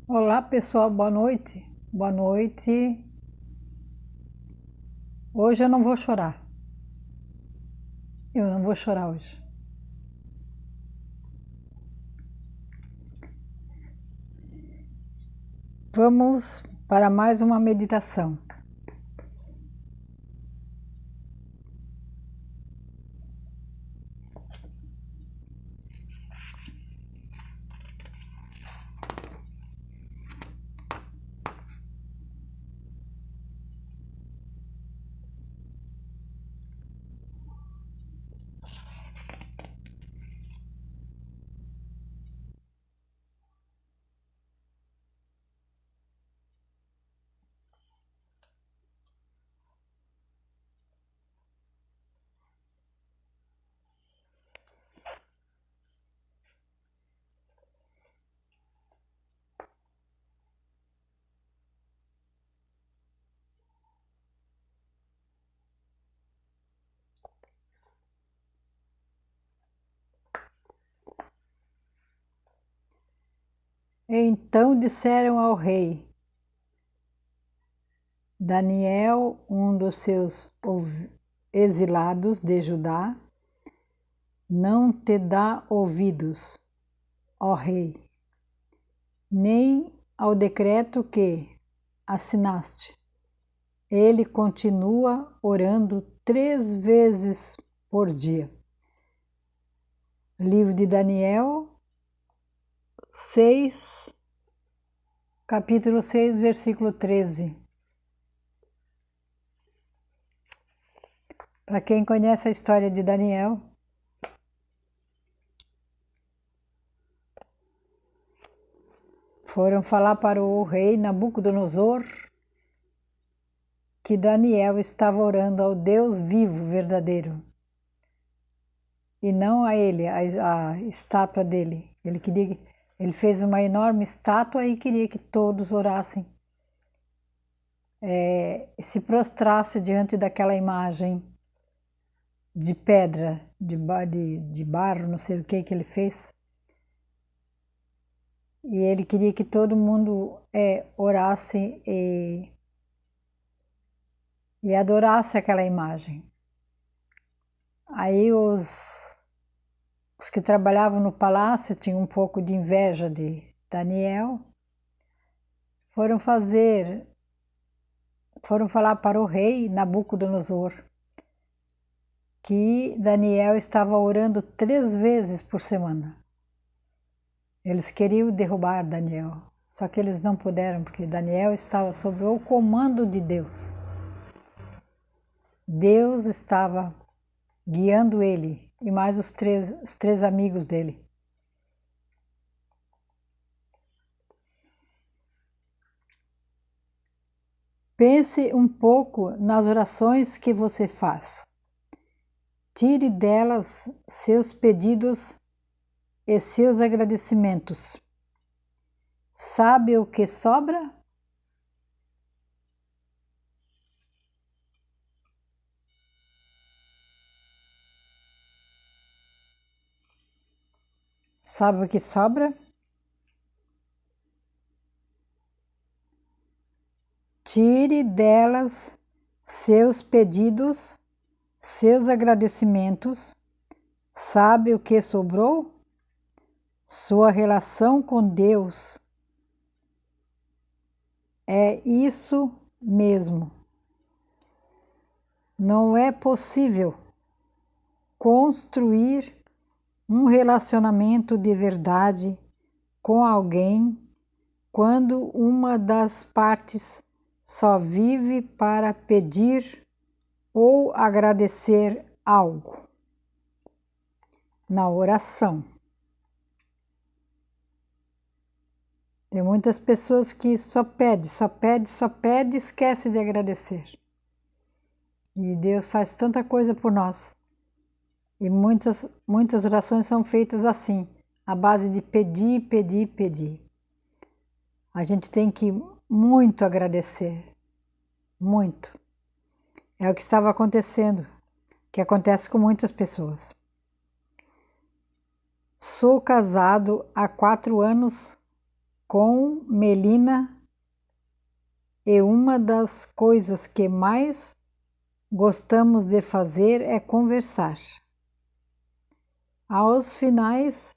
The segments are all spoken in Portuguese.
Olá pessoal, boa noite. Boa noite. Hoje eu não vou chorar. Eu não vou chorar hoje. Vamos para mais uma meditação. Então disseram ao rei: Daniel, um dos seus exilados de Judá, não te dá ouvidos, ó rei, nem ao decreto que assinaste. Ele continua orando 3 vezes por dia. Livro de Daniel 6, capítulo 6, versículo 13. Para quem conhece a história de Daniel, foram falar para o rei Nabucodonosor que Daniel estava orando ao Deus vivo, verdadeiro, e não a ele, a estátua dele. Ele fez uma enorme estátua e queria que todos orassem, se prostrassem diante daquela imagem de pedra, de barro, não sei o que ele fez. E ele queria que todo mundo orasse e adorasse aquela imagem. Aí os que trabalhavam no palácio tinham um pouco de inveja de Daniel, foram falar para o rei Nabucodonosor que Daniel estava orando 3 vezes por semana. Eles queriam derrubar Daniel, só que eles não puderam, porque Daniel estava sob o comando de Deus. Deus estava guiando ele e mais os três amigos dele. Pense um pouco nas orações que você faz. Tire delas seus pedidos e seus agradecimentos. Sabe o que sobra? Sabe o que sobra? Tire delas seus pedidos, seus agradecimentos. Sabe o que sobrou? Sua relação com Deus. É isso mesmo. Não é possível construir um relacionamento de verdade com alguém quando uma das partes só vive para pedir ou agradecer algo. Na oração. Tem muitas pessoas que só pede, e esquece de agradecer. E Deus faz tanta coisa por nós. E muitas orações são feitas assim, à base de pedir, pedir, pedir. A gente tem que muito agradecer, muito. É o que estava acontecendo, que acontece com muitas pessoas. Sou casado há 4 anos com Melina e uma das coisas que mais gostamos de fazer é conversar. Aos finais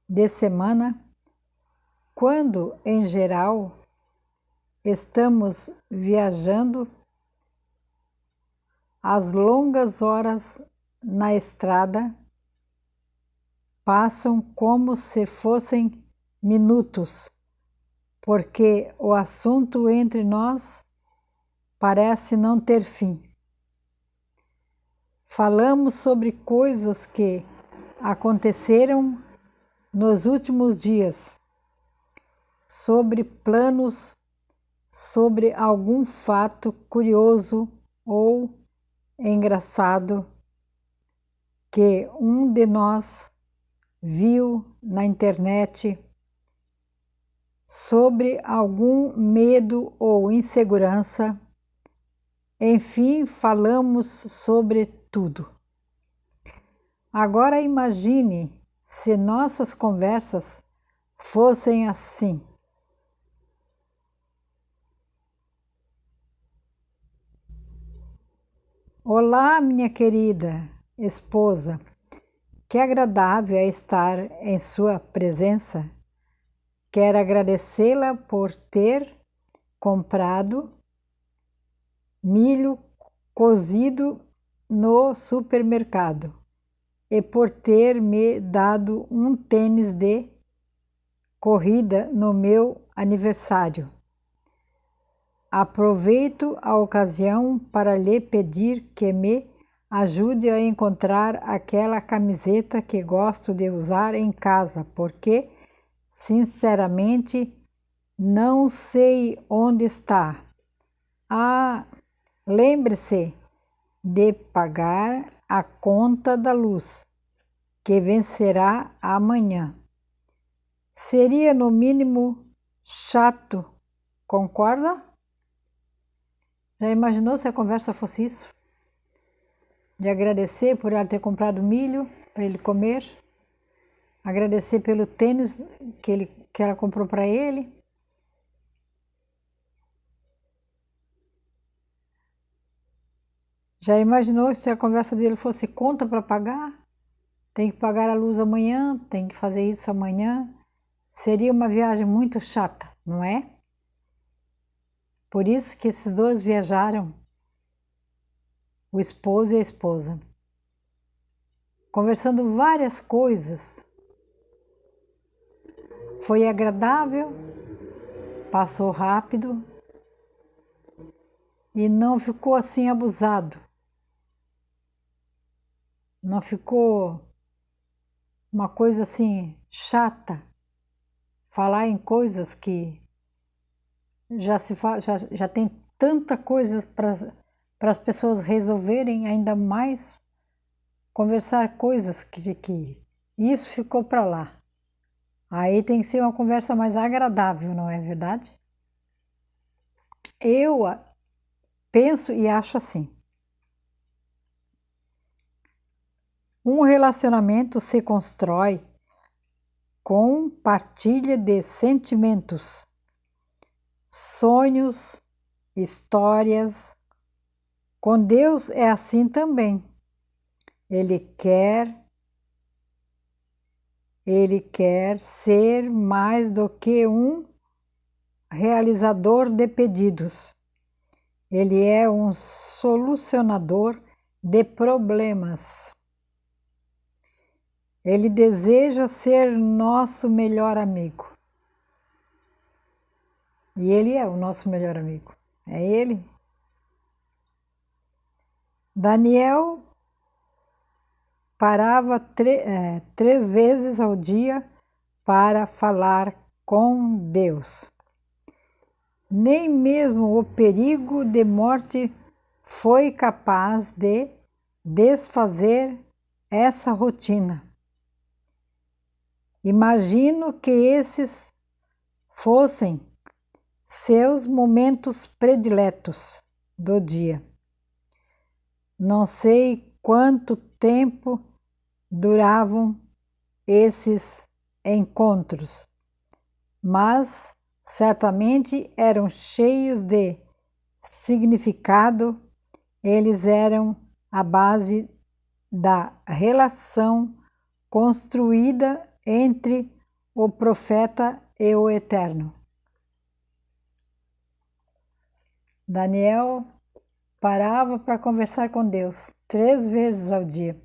de semana, quando em geral estamos viajando, as longas horas na estrada passam como se fossem minutos, porque o assunto entre nós parece não ter fim. Falamos sobre coisas que aconteceram nos últimos dias, sobre planos, sobre algum fato curioso ou engraçado que um de nós viu na internet, sobre algum medo ou insegurança. Enfim, falamos sobre tudo. Agora imagine se nossas conversas fossem assim. Olá, minha querida esposa, que agradável é estar em sua presença. Quero agradecê-la por ter comprado milho cozido no supermercado e por ter me dado um tênis de corrida no meu aniversário. Aproveito a ocasião para lhe pedir que me ajude a encontrar aquela camiseta que gosto de usar em casa, porque, sinceramente, não sei onde está. Ah, lembre-se de pagar a conta da luz, que vencerá amanhã. Seria no mínimo chato, concorda? Já imaginou se a conversa fosse isso? De agradecer por ela ter comprado milho para ele comer, agradecer pelo tênis que ela comprou para ele. Já imaginou se a conversa dele fosse conta para pagar? Tem que pagar a luz amanhã, tem que fazer isso amanhã. Seria uma viagem muito chata, não é? Por isso que esses dois viajaram, o esposo e a esposa, conversando várias coisas. Foi agradável, passou rápido e não ficou assim abusado. Não ficou uma coisa assim chata, falar em coisas que já tem tanta coisa para as pessoas resolverem, ainda mais conversar coisas que isso ficou para lá. Aí tem que ser uma conversa mais agradável, não é verdade? Eu penso e acho assim. Um relacionamento se constrói com partilha de sentimentos, sonhos, histórias. Com Deus é assim também. Ele quer ser mais do que um realizador de pedidos. Ele é um solucionador de problemas. Ele deseja ser nosso melhor amigo. E ele é o nosso melhor amigo. É ele. Daniel parava 3 vezes ao dia para falar com Deus. Nem mesmo o perigo de morte foi capaz de desfazer essa rotina. Imagino que esses fossem seus momentos prediletos do dia. Não sei quanto tempo duravam esses encontros, mas certamente eram cheios de significado. Eles eram a base da relação construída entre o profeta e o Eterno. Daniel parava para conversar com Deus 3 vezes ao dia,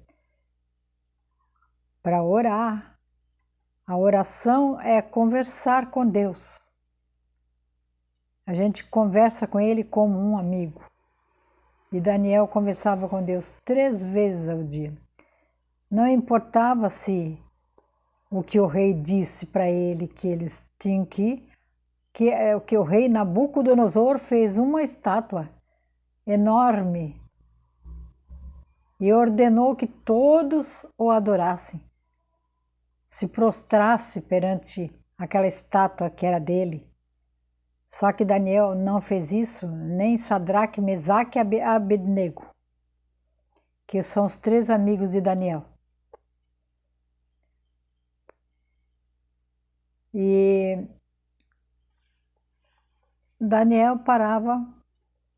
para orar. A oração é conversar com Deus. A gente conversa com Ele como um amigo. E Daniel conversava com Deus 3 vezes ao dia. Não importava se o que o rei disse para ele que eles tinham que ir, que o rei Nabucodonosor fez uma estátua enorme e ordenou que todos o adorassem, se prostrasse perante aquela estátua que era dele. Só que Daniel não fez isso, nem Sadraque, Mesaque e Abednego, que são os 3 amigos de Daniel. E Daniel parava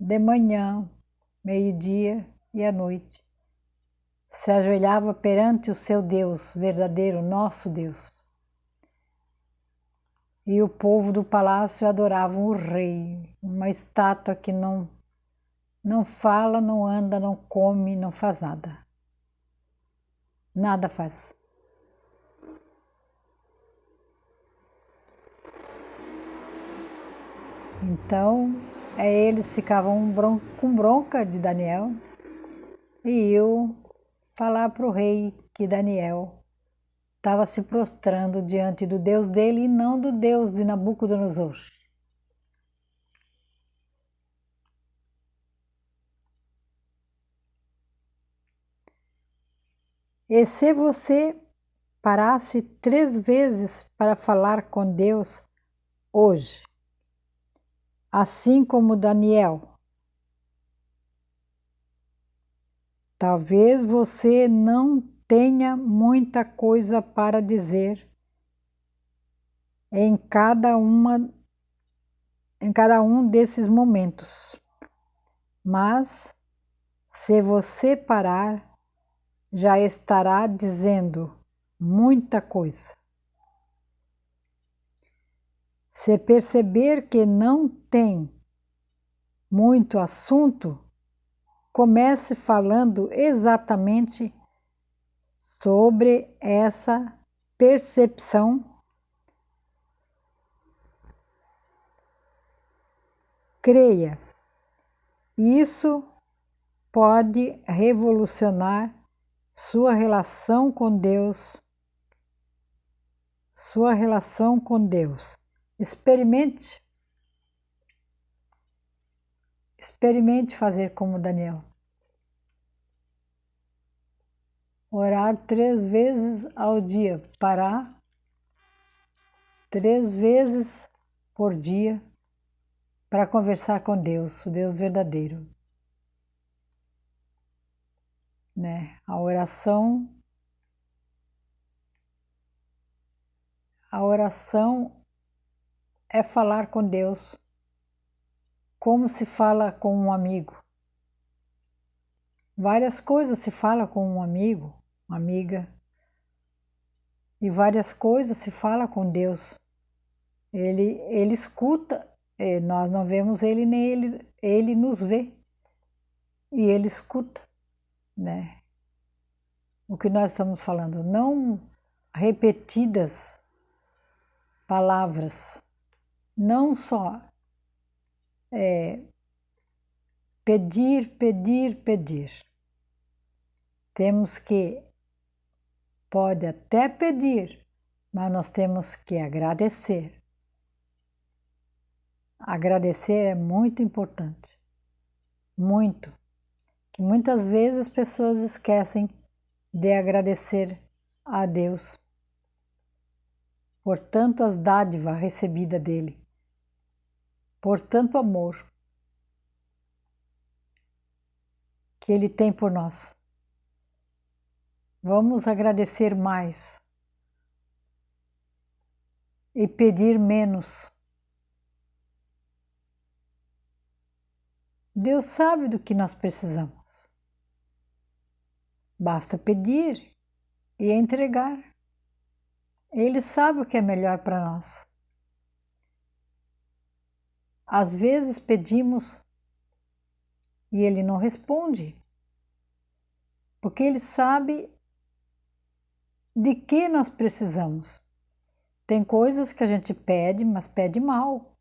de manhã, meio-dia e à noite. Se ajoelhava perante o seu Deus verdadeiro, nosso Deus. E o povo do palácio adorava o rei, uma estátua que não fala, não anda, não come, não faz nada. Nada faz. Então, eles ficavam com bronca de Daniel e eu falar para o rei que Daniel estava se prostrando diante do Deus dele e não do Deus de Nabucodonosor. E se você parasse 3 vezes para falar com Deus hoje, assim como Daniel, talvez você não tenha muita coisa para dizer em cada um desses momentos. Mas se você parar, já estará dizendo muita coisa. Se perceber que não tem muito assunto, comece falando exatamente sobre essa percepção. Creia, isso pode revolucionar sua relação com Deus. Sua relação com Deus. Experimente fazer como Daniel. Orar 3 vezes ao dia, parar 3 vezes por dia para conversar com Deus, o Deus verdadeiro. Né? A oração é falar com Deus como se fala com um amigo. Várias coisas se fala com um amigo, uma amiga, e várias coisas se fala com Deus. Ele escuta, nós não vemos ele nem ele nos vê, e ele escuta, né? O que nós estamos falando, não repetidas palavras, não só pedir, pedir, pedir. Temos que, pode até pedir, mas nós temos que agradecer. Agradecer é muito importante, muito. Que muitas vezes as pessoas esquecem de agradecer a Deus por tantas dádivas recebidas dele, por tanto amor que ele tem por nós. Vamos agradecer mais e pedir menos. Deus sabe do que nós precisamos. Basta pedir e entregar. Ele sabe o que é melhor para nós. Às vezes pedimos e Ele não responde, porque Ele sabe de que nós precisamos. Tem coisas que a gente pede, mas pede mal,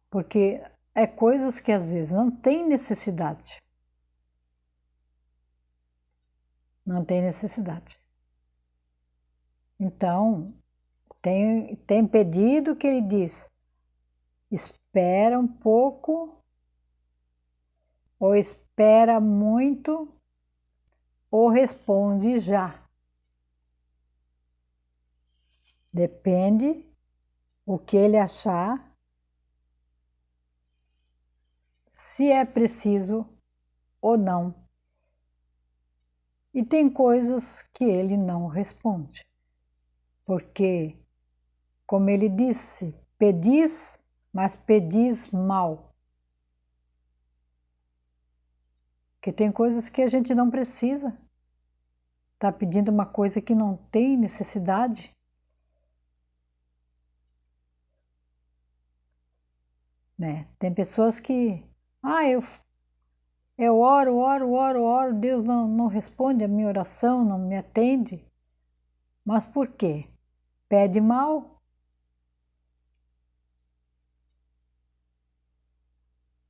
porque é coisas que às vezes não tem necessidade. Não tem necessidade. Então, tem pedido que Ele diz: espera um pouco, ou espera muito, ou responde já. Depende o que ele achar, se é preciso ou não. E tem coisas que ele não responde, porque, como ele disse, pedis, mas pedis mal. Porque tem coisas que a gente não precisa. Está pedindo uma coisa que não tem necessidade. Né? Tem pessoas que, eu oro, Deus não responde a minha oração, não me atende. Mas por quê? Pede mal?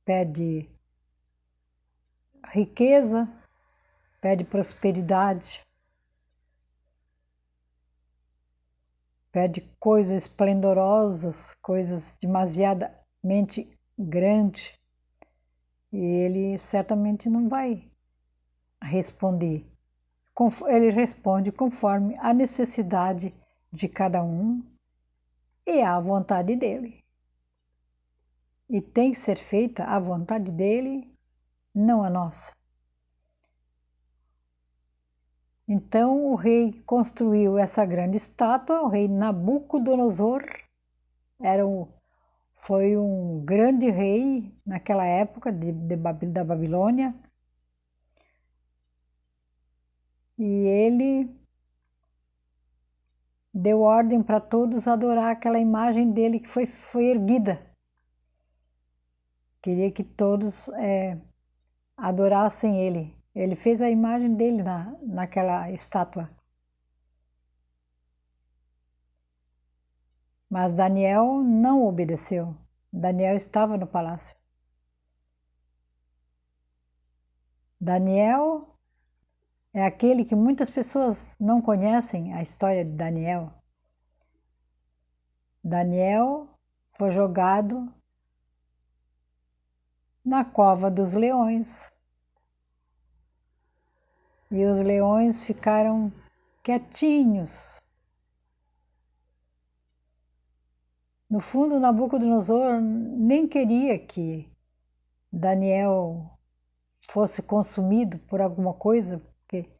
Pede riqueza? Pede prosperidade? Pede coisas esplendorosas, coisas demasiadamente grandes? E ele certamente não vai responder. Ele responde conforme a necessidade de cada um e a vontade dele. E tem que ser feita a vontade dele, não a nossa. Então o rei construiu essa grande estátua, o rei Nabucodonosor foi um grande rei naquela época da Babilônia. E ele deu ordem para todos adorar aquela imagem dele que foi erguida. Queria que todos adorassem ele. Ele fez a imagem dele naquela estátua. Mas Daniel não obedeceu. Daniel estava no palácio. Daniel é aquele que muitas pessoas não conhecem a história de Daniel. Daniel foi jogado na cova dos leões. E os leões ficaram quietinhos. No fundo, Nabucodonosor nem queria que Daniel fosse consumido por alguma coisa, porque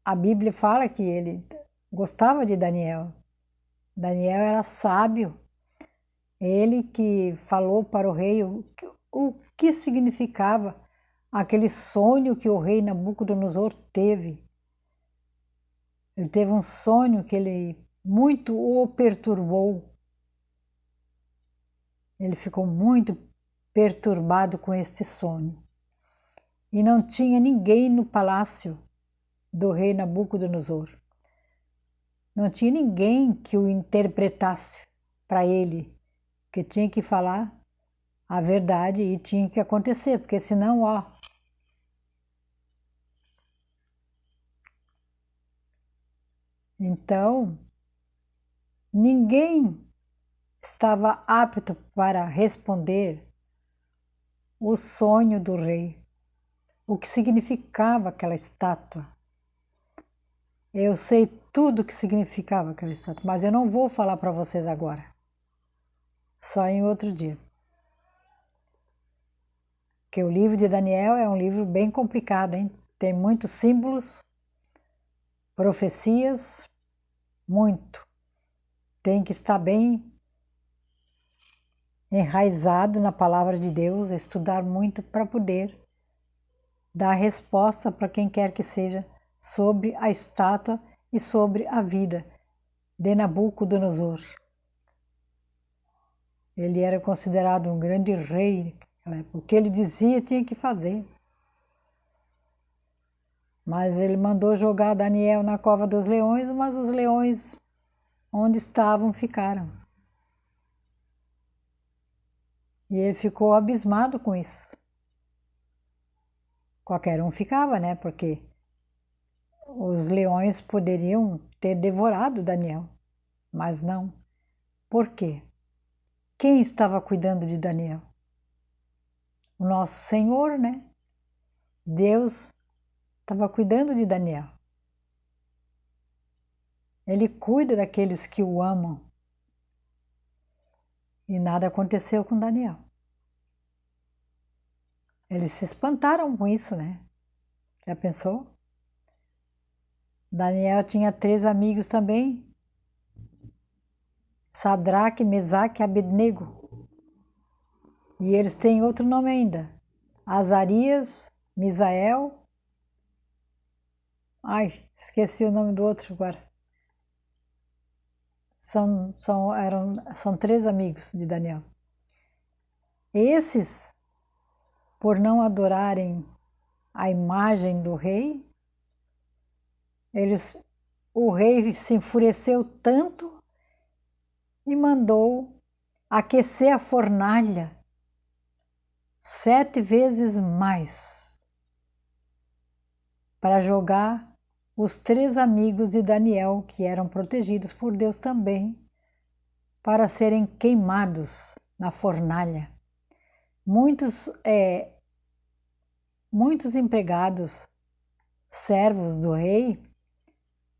a Bíblia fala que ele gostava de Daniel. Daniel era sábio. Ele que falou para o rei o que significava aquele sonho que o rei Nabucodonosor teve. Ele teve um sonho que ele muito o perturbou. Ele ficou muito perturbado com este sonho. E não tinha ninguém no palácio do rei Nabucodonosor. Não tinha ninguém que o interpretasse para ele, que tinha que falar a verdade e tinha que acontecer, porque senão, Então, ninguém estava apto para responder o sonho do rei, o que significava aquela estátua. Eu sei tudo o que significava aquela estátua, mas eu não vou falar para vocês agora, só em outro dia. Porque o livro de Daniel é um livro bem complicado, hein? Tem muitos símbolos, profecias, muito. Tem que estar bem enraizado na palavra de Deus, estudar muito para poder dar resposta para quem quer que seja sobre a estátua e sobre a vida de Nabucodonosor. Ele era considerado um grande rei, o que ele dizia tinha que fazer. Mas ele mandou jogar Daniel na cova dos leões, mas os leões onde estavam ficaram. E ele ficou abismado com isso. Qualquer um ficava, né? Porque os leões poderiam ter devorado Daniel, mas não. Por quê? Quem estava cuidando de Daniel? O nosso Senhor, né? Deus estava cuidando de Daniel. Ele cuida daqueles que o amam. E nada aconteceu com Daniel. Eles se espantaram com isso, né? Já pensou? Daniel tinha 3 amigos também. Sadraque, Mesaque e Abednego. E eles têm outro nome ainda. Azarias, Misael. Ai, esqueci o nome do outro agora. São 3 amigos de Daniel. Esses, por não adorarem a imagem do rei, o rei se enfureceu tanto e mandou aquecer a fornalha 7 vezes mais para jogar os 3 amigos de Daniel, que eram protegidos por Deus também, para serem queimados na fornalha. Muitos empregados, servos do rei,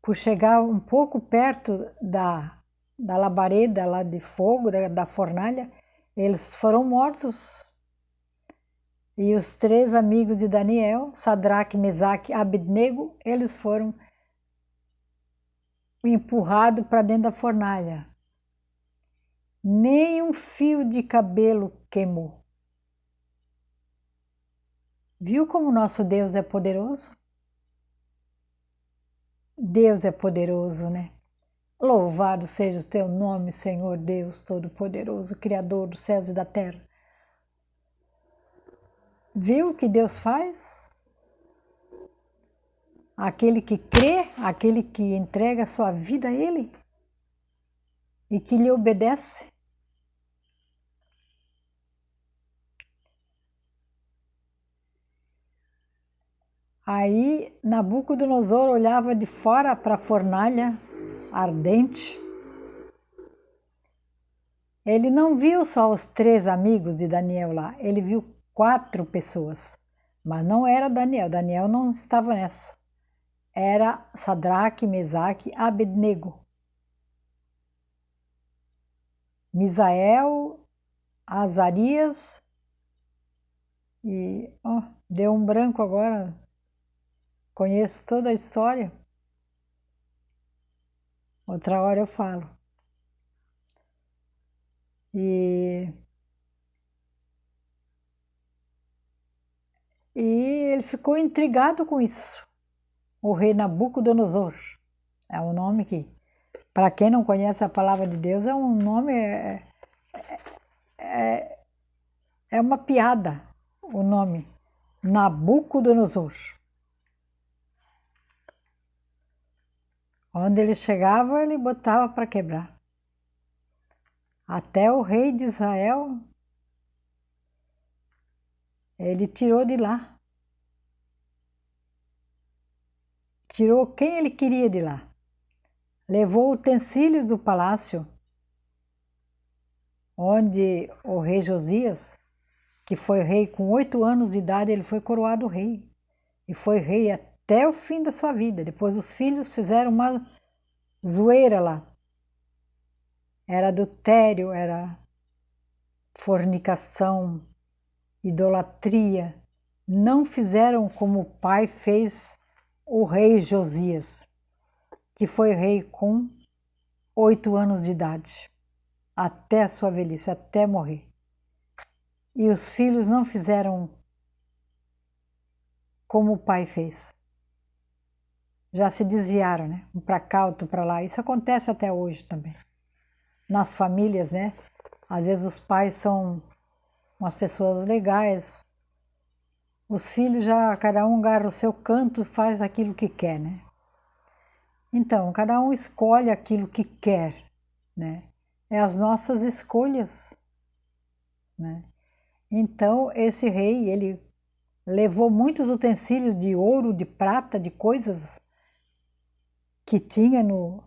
por chegar um pouco perto da labareda lá de fogo, da fornalha, eles foram mortos. E os 3 amigos de Daniel, Sadraque, Mesaque e Abednego, eles foram empurrados para dentro da fornalha. Nem um fio de cabelo queimou. Viu como nosso Deus é poderoso? Deus é poderoso, né? Louvado seja o teu nome, Senhor Deus Todo-Poderoso, Criador dos céus e da terra. Viu o que Deus faz? Aquele que crê, aquele que entrega a sua vida a Ele e que lhe obedece. Aí Nabucodonosor olhava de fora para a fornalha ardente. Ele não viu só os 3 amigos de Daniel lá, ele viu 4 pessoas. Mas não era Daniel, Daniel não estava nessa. Era Sadraque, Mesaque, Abednego. Misael, Azarias e... deu um branco agora. Conheço toda a história. Outra hora eu falo. E ele ficou intrigado com isso. O rei Nabucodonosor. É um nome que, para quem não conhece a palavra de Deus, é um nome, é uma piada o nome. Nabucodonosor. Onde ele chegava, ele botava para quebrar. Até o rei de Israel, ele tirou de lá. Tirou quem ele queria de lá. Levou utensílios do palácio, onde o rei Josias, que foi rei com 8 anos de idade, ele foi coroado rei. E foi rei até o fim da sua vida. Depois os filhos fizeram uma zoeira lá. Era adultério, era fornicação, idolatria. Não fizeram como o pai fez o rei Josias, que foi rei com 8 anos de idade, até a sua velhice, até morrer. E os filhos não fizeram como o pai fez. Já se desviaram, né? Um para cá, outro para lá. Isso acontece até hoje também. Nas famílias, né? Às vezes os pais são umas pessoas legais. Os filhos já, cada um agarra o seu canto e faz aquilo que quer, né? Então, cada um escolhe aquilo que quer, né? É as nossas escolhas, né? Então, esse rei, ele levou muitos utensílios de ouro, de prata, de coisas que tinha no,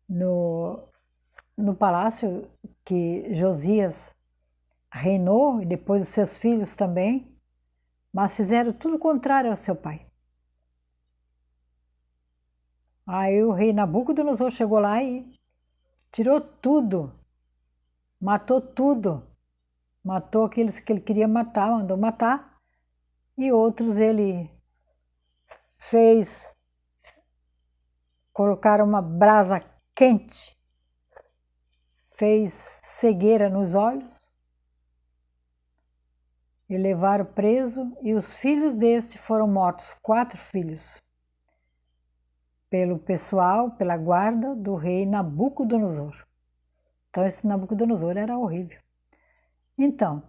no palácio que Josias reinou, e depois os seus filhos também, mas fizeram tudo contrário ao seu pai. Aí o rei Nabucodonosor chegou lá e tirou tudo, matou tudo, matou aqueles que ele queria matar, mandou matar, e outros ele fez, colocaram uma brasa quente, fez cegueira nos olhos, e levaram preso, e os filhos deste foram mortos, 4 filhos, pelo pessoal, pela guarda do rei Nabucodonosor. Então esse Nabucodonosor era horrível. Então,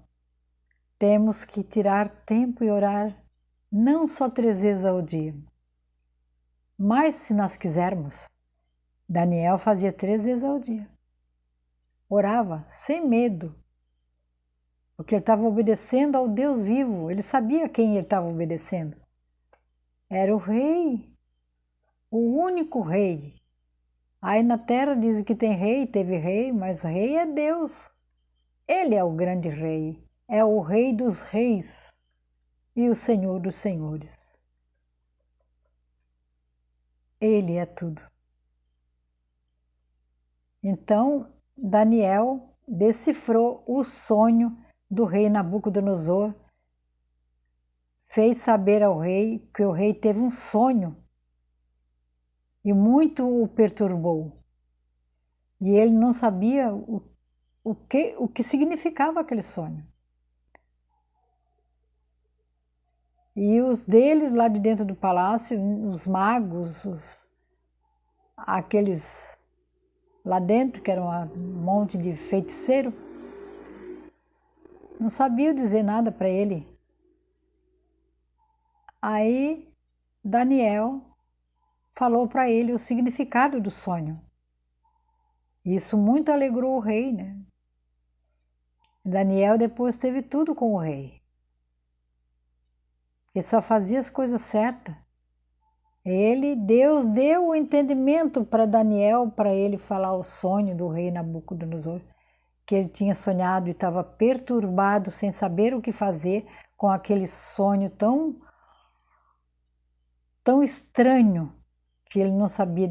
temos que tirar tempo e orar não só 3 vezes ao dia, mas se nós quisermos, Daniel fazia 3 vezes ao dia. Orava sem medo, porque ele estava obedecendo ao Deus vivo, ele sabia quem ele estava obedecendo. Era o rei, o único rei. Aí na terra dizem que tem rei, teve rei, mas o rei é Deus. Ele é o grande rei, é o rei dos reis e o senhor dos senhores. Ele é tudo. Então, Daniel decifrou o sonho do rei Nabucodonosor, fez saber ao rei que o rei teve um sonho e muito o perturbou. E ele não sabia o que significava aquele sonho. E os deles lá de dentro do palácio, os magos, aqueles lá dentro, que eram um monte de feiticeiro, não sabiam dizer nada para ele. Aí Daniel falou para ele o significado do sonho. Isso muito alegrou o rei, né? Daniel depois teve tudo com o rei. Ele só fazia as coisas certas. Deus deu o entendimento para Daniel, para ele falar o sonho do rei Nabucodonosor, que ele tinha sonhado e estava perturbado, sem saber o que fazer com aquele sonho tão estranho, que ele não sabia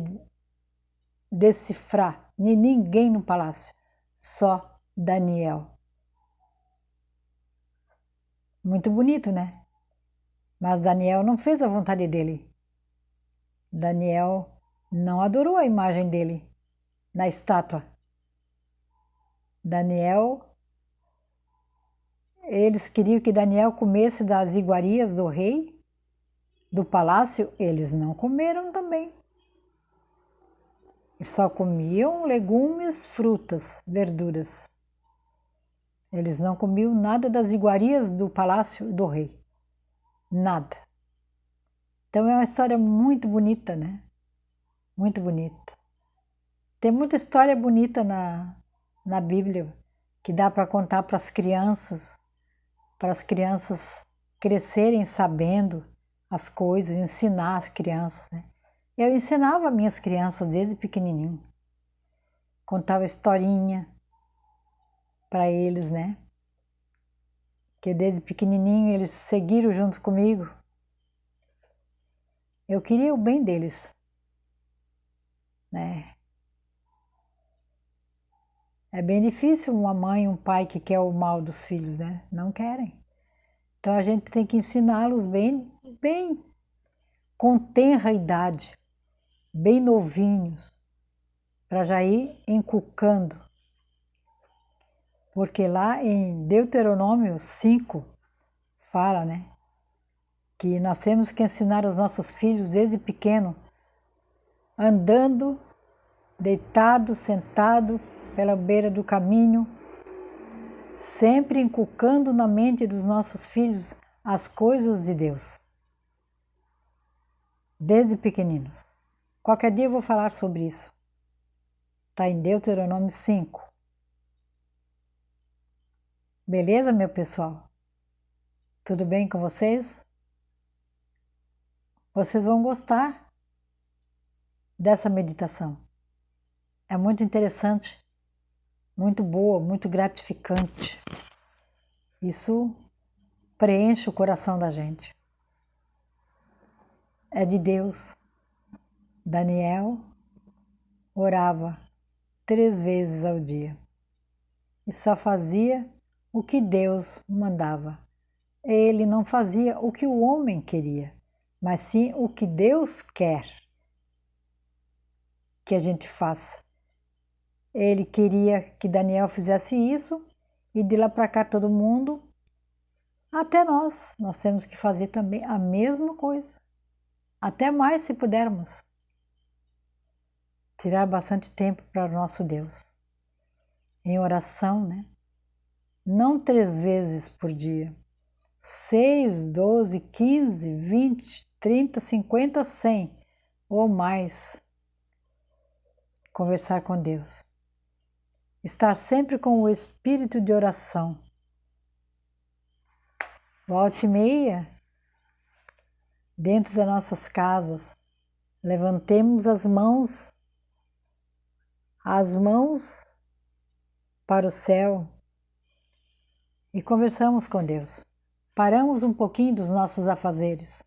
decifrar, nem ninguém no palácio, só Daniel. Muito bonito, né? Mas Daniel não fez a vontade dele. Daniel não adorou a imagem dele na estátua. Eles queriam que Daniel comesse das iguarias do rei, do palácio, eles não comeram também. Eles só comiam legumes, frutas, verduras. Eles não comiam nada das iguarias do palácio do rei. Nada. Então é uma história muito bonita, né? Muito bonita. Tem muita história bonita na Bíblia que dá para contar para as crianças crescerem sabendo as coisas, ensinar as crianças, né? Eu ensinava minhas crianças desde pequenininho. Contava historinha para eles, né? Que desde pequenininho eles seguiram junto comigo. Eu queria o bem deles, né? É bem difícil uma mãe e um pai que quer o mal dos filhos, né? Não querem. Então a gente tem que ensiná-los bem com tenra idade, bem novinhos, para já ir inculcando. Porque lá em Deuteronômio 5 fala, né, que nós temos que ensinar os nossos filhos desde pequeno, andando, deitado, sentado pela beira do caminho, sempre inculcando na mente dos nossos filhos as coisas de Deus, desde pequeninos. Qualquer dia eu vou falar sobre isso. Está em Deuteronômio 5. Beleza, meu pessoal? Tudo bem com vocês? Vocês vão gostar dessa meditação. É muito interessante, muito boa, muito gratificante. Isso preenche o coração da gente. É de Deus. Daniel orava 3 vezes ao dia e só fazia o que Deus mandava. Ele não fazia o que o homem queria, mas sim o que Deus quer que a gente faça. Ele queria que Daniel fizesse isso e de lá para cá todo mundo, até nós temos que fazer também a mesma coisa. Até mais se pudermos. Tirar bastante tempo para o nosso Deus. Em oração, né? Não 3 vezes por dia. 6, 12, 15, 20, 30, 50, 100 ou mais. Conversar com Deus. Estar sempre com o espírito de oração. Volta e meia, dentro das nossas casas, levantemos as mãos para o céu e conversamos com Deus. Paramos um pouquinho dos nossos afazeres.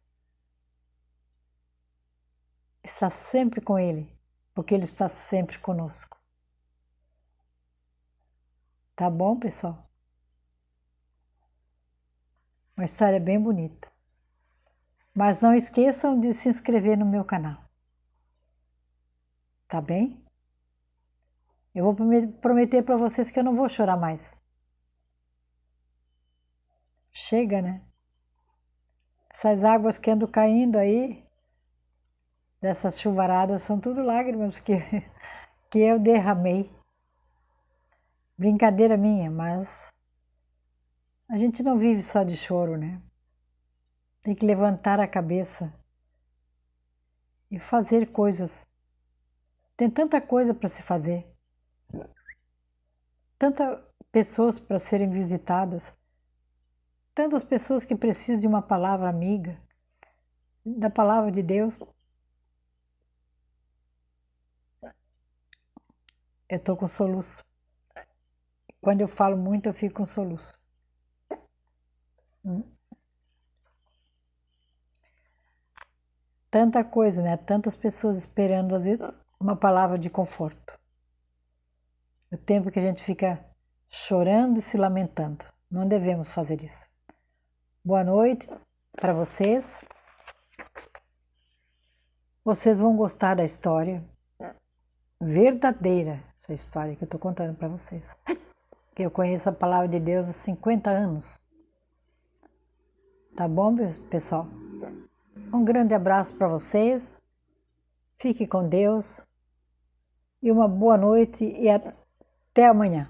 Está sempre com Ele, porque Ele está sempre conosco. Tá bom, pessoal? Uma história bem bonita. Mas não esqueçam de se inscrever no meu canal. Tá bem? Eu vou prometer para vocês que eu não vou chorar mais. Chega, né? Essas águas que andam caindo aí, dessas chuvaradas, são tudo lágrimas que eu derramei. Brincadeira minha, mas a gente não vive só de choro, né? Tem que levantar a cabeça e fazer coisas. Tem tanta coisa para se fazer. Tantas pessoas para serem visitadas. Tantas pessoas que precisam de uma palavra amiga, da palavra de Deus. Eu estou com soluço. Quando eu falo muito, eu fico com soluço. Tanta coisa, né? Tantas pessoas esperando, às vezes, uma palavra de conforto. O tempo que a gente fica chorando e se lamentando. Não devemos fazer isso. Boa noite para vocês. Vocês vão gostar da história verdadeira, essa história que eu estou contando para vocês. Que eu conheço a palavra de Deus há 50 anos. Tá bom, pessoal? Um grande abraço para vocês. Fique com Deus. E uma boa noite e até amanhã.